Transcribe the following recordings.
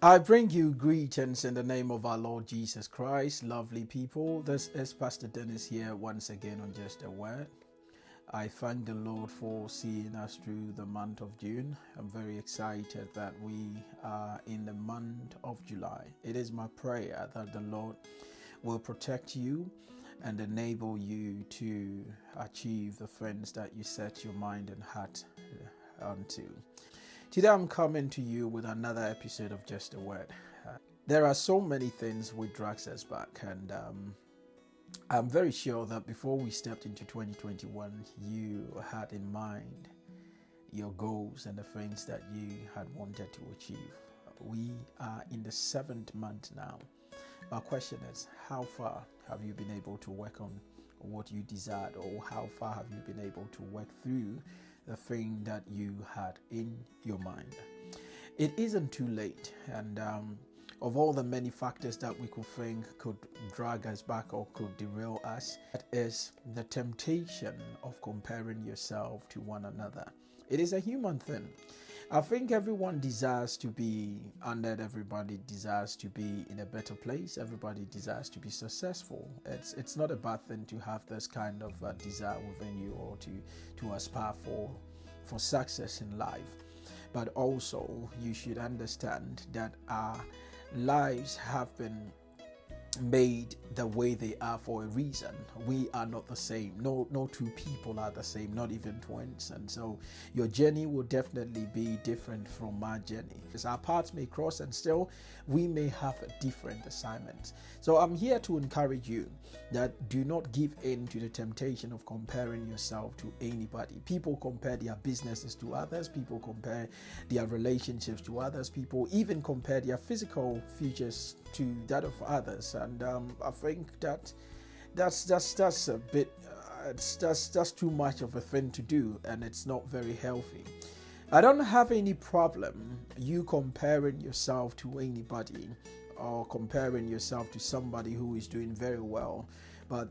I bring you greetings in the name of our Lord Jesus Christ, lovely people. This is Pastor Dennis here once again on Just a Word. I thank the Lord for seeing us through the month of June. I'm very excited that we are in the month of July. It is my prayer that the Lord will protect you and enable you to achieve the things that you set your mind and heart onto. Today I'm coming to you with another episode of Just a Word. There are so many things which drags us back, and I'm very sure that before we stepped into 2021, you had in mind your goals and the things that you had wanted to achieve. We are in the 7th month now. My question is, how far have you been able to work on what you desired, or how far have you been able to work through the thing that you had in your mind? It isn't too late, and of all the many factors that we could think could drag us back or could derail us, that is the temptation of comparing yourself to one another. It is a human thing. I think everyone desires to be honored, everybody desires to be in a better place, everybody desires to be successful. It's not a bad thing to have this kind of desire within you, or to aspire for success in life. But also you should understand that our lives have been made the way they are for a reason. We are not the same. No two people are the same, not even twins. And so your journey will definitely be different from my journey, because our paths may cross and still we may have a different assignment. So I'm here to encourage you that do not give in to the temptation of comparing yourself to anybody. People compare their businesses to others, people compare their relationships to others, people even compare their physical futures to that of others. And I think that's a bit that's too much of a thing to do, and it's not very healthy. I don't have any problem you comparing yourself to anybody, or comparing yourself to somebody who is doing very well, but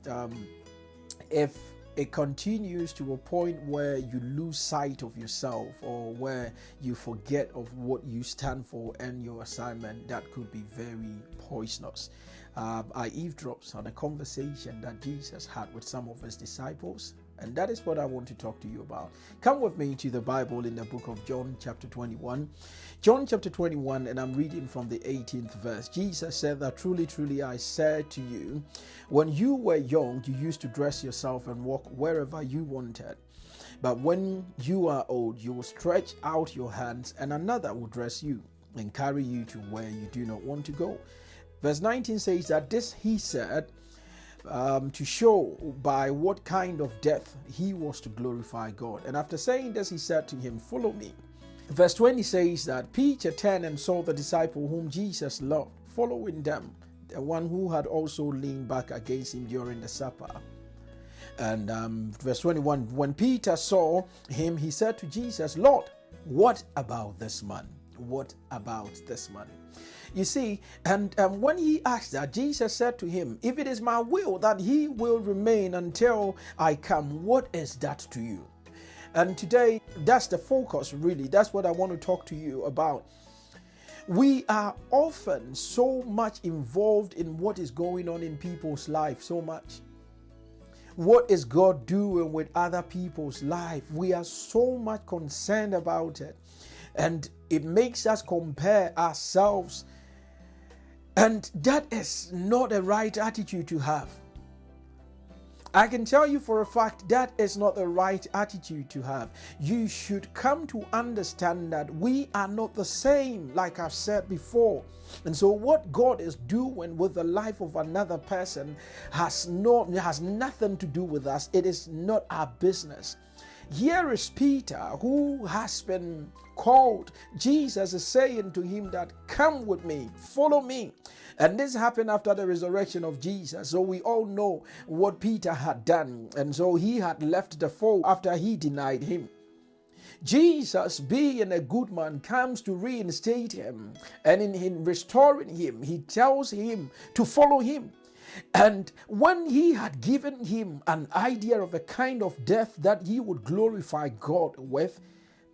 if it continues to a point where you lose sight of yourself, or where you forget of what you stand for and your assignment, that could be very poisonous. I eavesdropped on a conversation that Jesus had with some of his disciples, and that is what I want to talk to you about. Come with me to the Bible in the book of John chapter 21. John chapter 21, and I'm reading from the 18th verse. Jesus said that truly, truly, I said to you, when you were young, you used to dress yourself and walk wherever you wanted. But when you are old, you will stretch out your hands, and another will dress you and carry you to where you do not want to go. Verse 19 says that this he said to show by what kind of death he was to glorify God. And after saying this, he said to him, follow me. Verse 20 says that Peter turned and saw the disciple whom Jesus loved following them, the one who had also leaned back against him during the supper. And verse 21, when Peter saw him, he said to Jesus, Lord, what about this man? What about this man? You see, and when he asked that, Jesus said to him, if it is my will that he will remain until I come, what is that to you? And today, that's the focus, really. That's what I want to talk to you about. We are often so much involved in what is going on in people's life, so much. What is God doing with other people's life? We are so much concerned about it. And it makes us compare ourselves. And that is not a right attitude to have. I can tell you for a fact that is not the right attitude to have. You should come to understand that we are not the same, like I've said before. And so what God is doing with the life of another person has nothing to do with us. It is not our business. Here is Peter, who has been called. Jesus is saying to him that, come with me, follow me. And this happened after the resurrection of Jesus. So we all know what Peter had done. And so he had left the fold after he denied him. Jesus, being a good man, comes to reinstate him. And in restoring him, he tells him to follow him. And when he had given him an idea of the kind of death that he would glorify God with,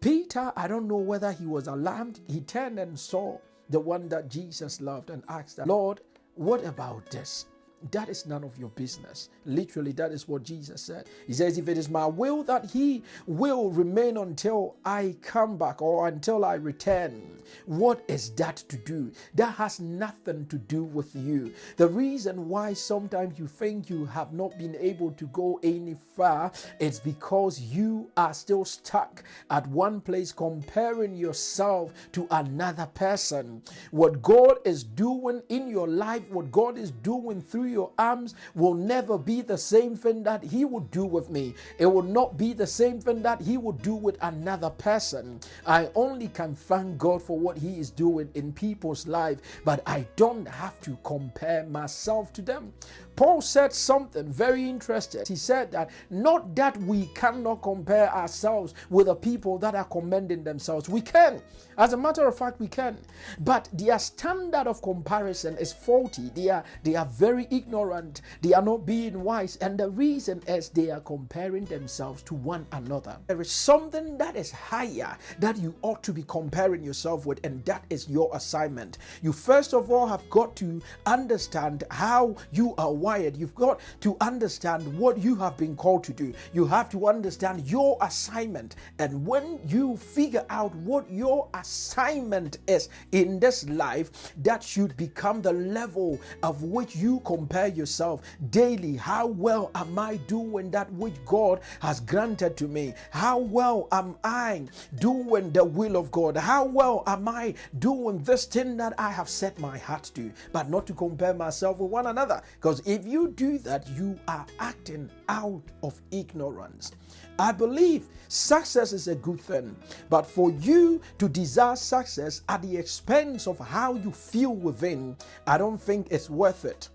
Peter, I don't know whether he was alarmed, he turned and saw the one that Jesus loved, and ask that, Lord, what about this? That is none of your business. Literally, that is what Jesus said. He says, if it is my will that he will remain until I come back or until I return, what is that to do? That has nothing to do with you. The reason why sometimes you think you have not been able to go any far is because you are still stuck at one place comparing yourself to another person. What God is doing in your life, what God is doing through your arms will never be the same thing that he would do with me. It will not be the same thing that he would do with another person. I only can thank God for what he is doing in people's life, but I don't have to compare myself to them. Paul said something very interesting. He said that not that we cannot compare ourselves with the people that are commending themselves. We can. As a matter of fact, we can. But their standard of comparison is faulty. They are very ignorant. They are not being wise. And the reason is they are comparing themselves to one another. There is something that is higher that you ought to be comparing yourself with, and that is your assignment. You first of all have got to understand how you are wired. You've got to understand what you have been called to do. You have to understand your assignment. And when you figure out what your assignment is in this life, that should become the level of which you compare yourself daily. How well am I doing that which God has granted to me? How well am I doing the will of God? How well am I doing this thing that I have set my heart to? But not to compare myself with one another. Because if you do that, you are acting out of ignorance. I believe success is a good thing, but for you to desire success at the expense of how you feel within, I don't think it's worth it.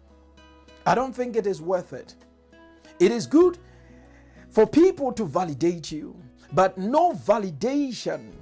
I don't think it is worth it. It is good for people to validate you, but no validation.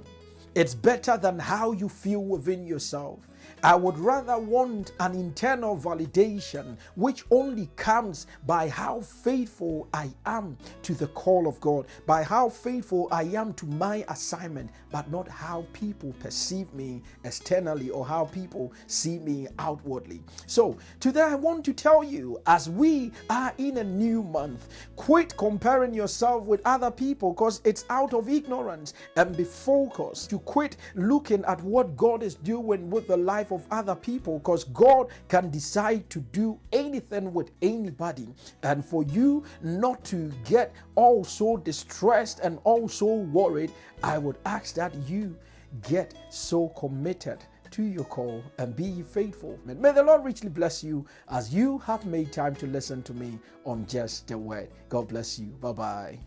It's better than how you feel within yourself. I would rather want an internal validation which only comes by how faithful I am to the call of God, by how faithful I am to my assignment, but not how people perceive me externally or how people see me outwardly. So today I want to tell you, as we are in a new month, quit comparing yourself with other people because it's out of ignorance, and be focused to quit looking at what God is doing with the life of other people, because God can decide to do anything with anybody. And for you not to get all so distressed and all so worried, I would ask that you get so committed to your call and be faithful. May the Lord richly bless you as you have made time to listen to me on Just the Word. God bless you. Bye-bye.